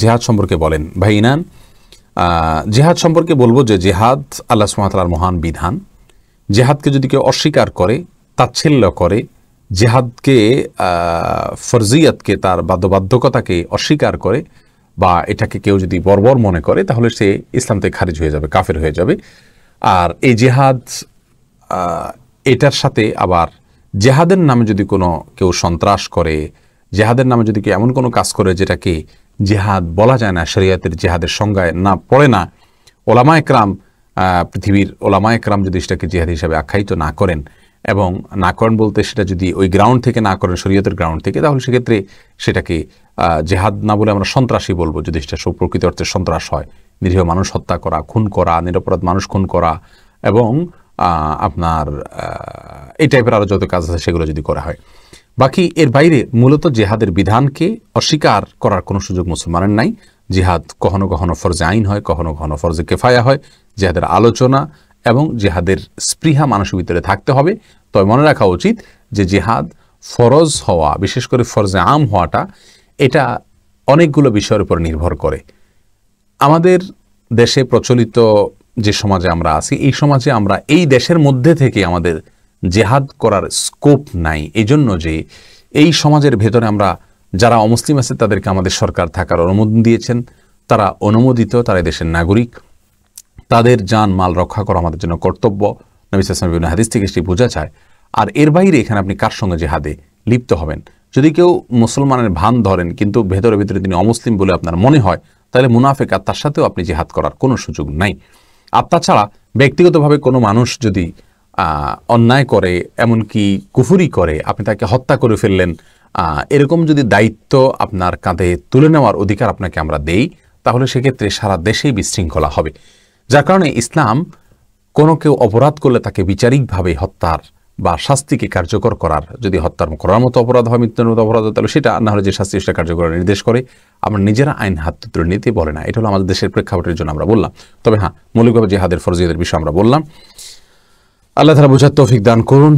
জিহাদ সম্পর্কে বলেন। ভাই ইনান, জিহাদ সম্পর্কে বলবো যে জিহাদ আল্লাহ সুবহানাহু ওয়া তাআলার মহান বিধান। জিহাদকে যদি কেউ অস্বীকার করে, তাচ্ছিল্য করে, জিহাদকে ফরজিয়াতকে, তার বাধ্যবাধকতাকে অস্বীকার করে, বা এটাকে কেউ যদি বর্বর মনে করে, তাহলে সে ইসলাম থেকে খারিজ হয়ে যাবে, কাফের হয়ে যাবে। আর এই জিহাদ, এটার সাথে আবার জেহাদের নামে যদি কোনো কেউ সন্ত্রাস করে, জেহাদের নামে যদি কেউ এমন কোনো কাজ করে যেটাকে জেহাদ বলা যায় না, শরীয়তের জেহাদের সংজ্ঞায় না পড়ে না, ওলামা একরাম, পৃথিবীর ওলামা একরাম যদি সেটাকে জেহাদ হিসাবে আখ্যায়িত না করেন, এবং না করেন বলতে সেটা যদি ওই গ্রাউন্ড থেকে না করেন, শরীয়তের গ্রাউন্ড থেকে, তাহলে সেক্ষেত্রে সেটাকে জেহাদ না বলে আমরা সন্ত্রাসী বলবো, যদি সেটা প্রকৃত অর্থে সন্ত্রাস হয়। নিরীহ মানুষ হত্যা করা, খুন করা, নিরপরাধ মানুষ খুন করা, এবং আপনার এই টাইপের আরও যত কাজ আছে সেগুলো যদি করা হয়। বাকি এর বাইরে মূলত জেহাদের বিধানকে অস্বীকার করার কোনো সুযোগ মুসলমানের নাই। জিহাদ কখনো কখনো ফরজে আইন হয়, কখনো কখনো ফরজে কেফায়া হয়। জেহাদের আলোচনা এবং জেহাদের স্পৃহা মানুষের ভিতরে থাকতে হবে। তবে মনে রাখা উচিত যে জেহাদ ফরজ হওয়া, বিশেষ করে ফরজে আম হওয়াটা, এটা অনেকগুলো বিষয়ের উপর নির্ভর করে। আমাদের দেশে প্রচলিত যে সমাজে আমরা আছি, এই সমাজে আমরা এই দেশের মধ্যে থেকে আমাদের জেহাদ করার স্কোপ নাই। এই জন্য যে এই সমাজের ভেতরে আমরা যারা অমুসলিম আছে তাদেরকে আমাদের সরকার থাকার অনুমোদন দিয়েছেন, তারা অনুমোদিত, তারা দেশের নাগরিক, তাদের জান মাল রক্ষা করা আমাদের জন্য কর্তব্য। নবী সাল্লাল্লাহু আলাইহি ওয়াসাল্লাম বিভিন্ন হাদিস থেকে সেটি বোঝা যায়। আর এর বাইরে এখানে আপনি কার সঙ্গে জেহাদে লিপ্ত হবেন? যদি কেউ মুসলমানের ভান ধরেন কিন্তু ভেতরে ভেতরে তিনি অমুসলিম বলে আপনার মনে হয়, তাহলে মুনাফিক, আর তার সাথেও আপনি জেহাদ করার কোনো সুযোগ নাই। আর তাছাড়া ব্যক্তিগতভাবে কোনো মানুষ যদি অন্যায় করে, এমনকি কুফরি করে, আপনি তাকে হত্যা করে ফেললেন, এরকম যদি দায়িত্ব আপনার কাঁধে তুলে নেওয়ার অধিকার আপনাকে আমরা দেই, তাহলে সেক্ষেত্রে সারা দেশেই বিশৃঙ্খলা হবে। যার কারণে ইসলাম কোনো কেউ অপরাধ করলে তাকে বিচারিকভাবে হত্যার বা শাস্তিকে কার্যকর করার, যদি হত্যার করার মতো অপরাধ হয়, মৃত্যুর মতো অপরাধ হয়, তাহলে সেটা না হলে যে শাস্তি সেটা কার্যকর নির্দেশ করে। আমরা নিজেরা আইন হাত তুলে নিতে বলে না। এটা হলো আমাদের দেশের প্রেক্ষাপটের জন্য আমরা বললাম। তবে হ্যাঁ, মৌলিকভাবে জিহাদের ফরজিয়তের বিষয় আমরা বললাম। আল্লাহ তাআলা বুঝার তৌফিক দান করুন।